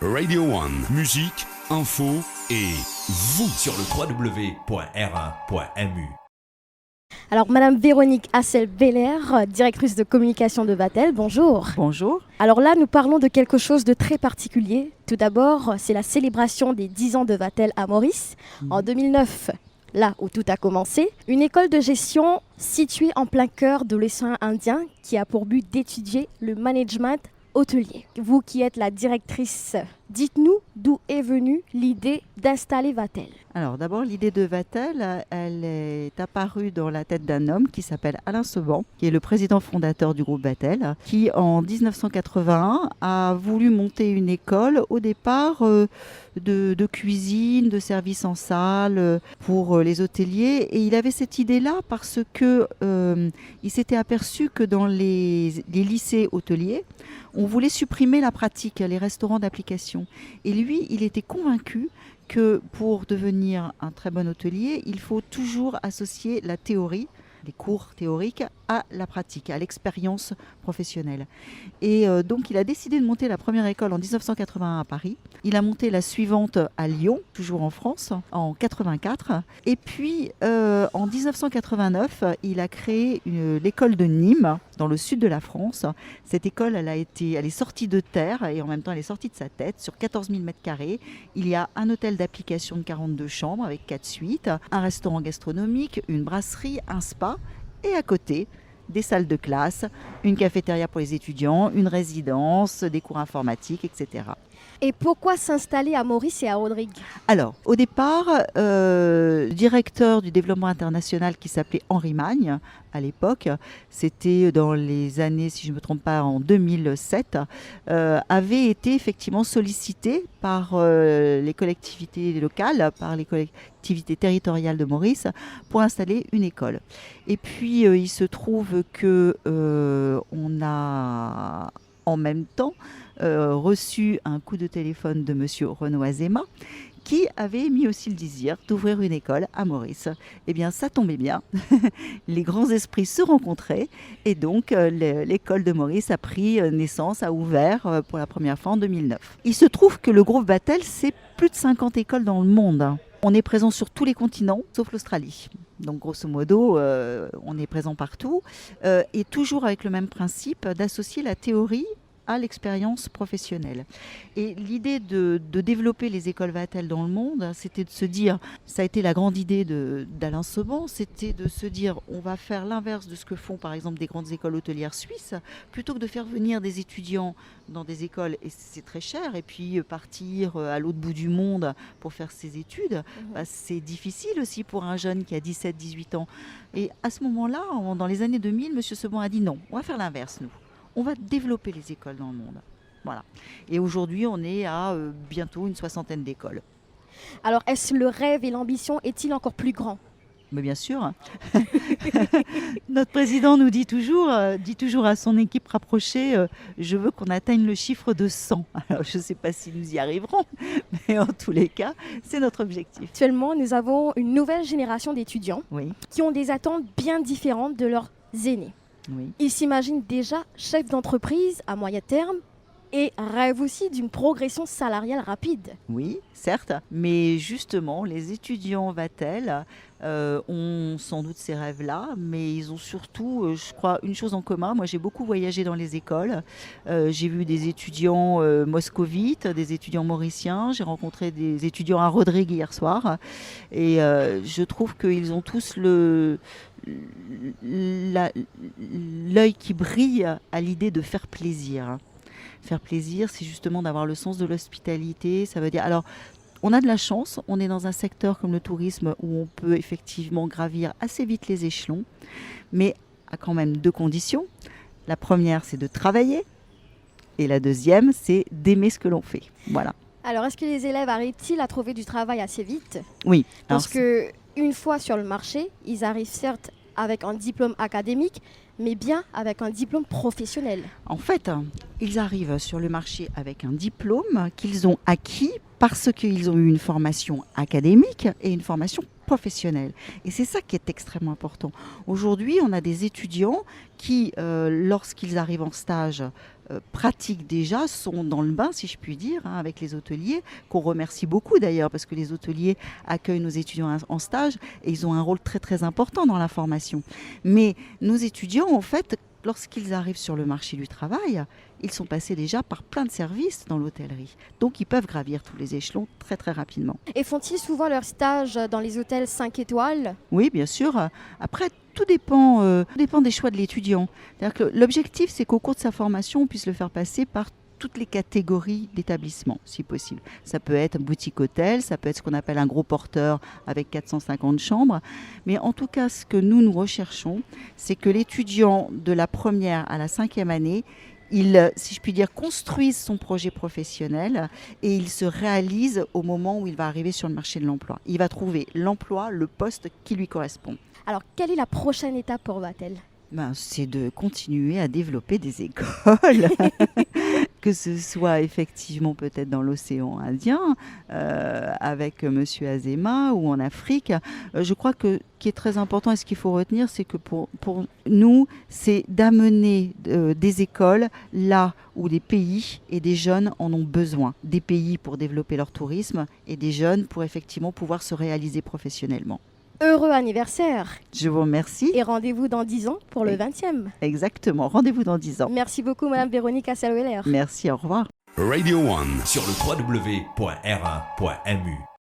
Radio One, musique, info et vous sur le www.r1.mu. Alors, Madame Véronique Assel-Beller, directrice de communication de Vatel, bonjour. Bonjour. Alors là, nous parlons de quelque chose de très particulier. Tout d'abord, c'est la célébration des 10 ans de Vatel à Maurice. En 2009, là où tout a commencé, une école de gestion située en plein cœur de l'océan Indien qui a pour but d'étudier le management hôtelier. Vous qui êtes la directrice, dites-nous d'où est venue l'idée d'installer Vatel. Alors d'abord, l'idée de Vatel, elle est apparue dans la tête d'un homme qui s'appelle Alain Seban, qui est le président fondateur du groupe Vatel, qui en 1981 a voulu monter une école au départ de cuisine, de service en salle pour les hôteliers. Et il avait cette idée-là parce que il s'était aperçu que dans les lycées hôteliers, on voulait supprimer la pratique, les restaurants d'application. Et lui, il était convaincu que pour devenir un très bon hôtelier, il faut toujours associer la théorie, les cours théoriques, à la pratique, à l'expérience professionnelle. Et donc, il a décidé de monter la première école en 1981 à Paris. Il a monté la suivante à Lyon, toujours en France, en 84. Et puis, en 1989, il a créé l'école de Nîmes, dans le sud de la France. Cette école, elle est sortie de terre et en même temps, elle est sortie de sa tête sur 14 000 m². Il y a un hôtel d'application de 42 chambres avec 4 suites, un restaurant gastronomique, une brasserie, un spa et à côté, des salles de classe, une cafétéria pour les étudiants, une résidence, des cours informatiques, etc. Et pourquoi s'installer à Maurice et à Rodrigue ? Alors, au départ, le directeur du développement international qui s'appelait Henri Magne, à l'époque, c'était dans les années, si je ne me trompe pas, en 2007, avait été effectivement sollicité par les collectivités locales, par les collectivités territoriales de Maurice, pour installer une école. Et puis, il se trouve que on a en même temps reçu un coup de téléphone de monsieur Renaud Azéma qui avait mis aussi le désir d'ouvrir une école à Maurice. Eh bien, ça tombait bien. Les grands esprits se rencontraient et donc l'école de Maurice a pris naissance, a ouvert pour la première fois en 2009. Il se trouve que le groupe Vatel, c'est plus de 50 écoles dans le monde. On est présent sur tous les continents, sauf l'Australie. Donc, grosso modo, on est présent partout et toujours avec le même principe d'associer la théorie à l'expérience professionnelle. Et l'idée de développer les écoles Vatel dans le monde, c'était de se dire, ça a été la grande idée d'Alain Seban, c'était de se dire, on va faire l'inverse de ce que font par exemple des grandes écoles hôtelières suisses, plutôt que de faire venir des étudiants dans des écoles, et c'est très cher, et puis partir à l'autre bout du monde pour faire ses études, c'est difficile aussi pour un jeune qui a 17-18 ans. Et à ce moment-là, dans les années 2000, M. Seban a dit non, on va faire l'inverse, nous. On va développer les écoles dans le monde. Voilà. Et aujourd'hui, on est à bientôt une 60aine d'écoles. Alors, est-ce le rêve et l'ambition est-il encore plus grand ? Mais bien sûr. Notre président nous dit toujours à son équipe rapprochée, je veux qu'on atteigne le chiffre de 100. Alors, je ne sais pas si nous y arriverons, mais en tous les cas, c'est notre objectif. Actuellement, nous avons une nouvelle génération d'étudiants qui ont des attentes bien différentes de leurs aînés. Oui. Ils s'imaginent déjà chefs d'entreprise à moyen terme et rêvent aussi d'une progression salariale rapide. Oui, certes, mais justement, les étudiants Vatel ont sans doute ces rêves-là, mais ils ont surtout, je crois, une chose en commun. Moi, j'ai beaucoup voyagé dans les écoles. J'ai vu des étudiants moscovites, des étudiants mauriciens. J'ai rencontré des étudiants à Rodrigue hier soir. Et je trouve qu'ils ont tous l'œil qui brille à l'idée de faire plaisir. Faire plaisir, c'est justement d'avoir le sens de l'hospitalité. Ça veut dire, alors, on a de la chance, on est dans un secteur comme le tourisme où on peut effectivement gravir assez vite les échelons, mais à quand même 2 conditions. La première, c'est de travailler, et la deuxième, c'est d'aimer ce que l'on fait. Voilà. Alors, est-ce que les élèves arrivent-ils à trouver du travail assez vite ? Oui. Parce qu'une fois sur le marché, ils arrivent certes avec un diplôme académique, mais bien avec un diplôme professionnel. En fait, ils arrivent sur le marché avec un diplôme qu'ils ont acquis parce qu'ils ont eu une formation académique et une formation professionnel. Et c'est ça qui est extrêmement important. Aujourd'hui, on a des étudiants qui, lorsqu'ils arrivent en stage, pratiquent déjà, sont dans le bain, si je puis dire, avec les hôteliers, qu'on remercie beaucoup d'ailleurs, parce que les hôteliers accueillent nos étudiants en stage et ils ont un rôle très très important dans la formation. Mais nos étudiants, en fait, lorsqu'ils arrivent sur le marché du travail, ils sont passés déjà par plein de services dans l'hôtellerie. Donc, ils peuvent gravir tous les échelons très, très rapidement. Et font-ils souvent leur stage dans les hôtels 5 étoiles ? Oui, bien sûr. Après, tout dépend des choix de l'étudiant. C'est-à-dire que l'objectif, c'est qu'au cours de sa formation, on puisse le faire passer par toutes les catégories d'établissements, si possible. Ça peut être un boutique hôtel, ça peut être ce qu'on appelle un gros porteur avec 450 chambres. Mais en tout cas, ce que nous recherchons, c'est que l'étudiant de la première à la 5e année, il, si je puis dire, construise son projet professionnel et il se réalise au moment où il va arriver sur le marché de l'emploi. Il va trouver l'emploi, le poste qui lui correspond. Alors, quelle est la prochaine étape pour Vatel ? C'est de continuer à développer des écoles, que ce soit effectivement peut-être dans l'océan Indien, avec Monsieur Azema, ou en Afrique. Je crois que ce qui est très important et ce qu'il faut retenir, c'est que pour nous, c'est d'amener des écoles là où des pays et des jeunes en ont besoin. Des pays pour développer leur tourisme et des jeunes pour effectivement pouvoir se réaliser professionnellement. Heureux anniversaire. Je vous remercie. Et rendez-vous dans 10 ans pour le 20e. Exactement, rendez-vous dans 10 ans. Merci beaucoup Madame Véronique Asselweller. Merci, au revoir. Radio One. Sur le www.r1.mu.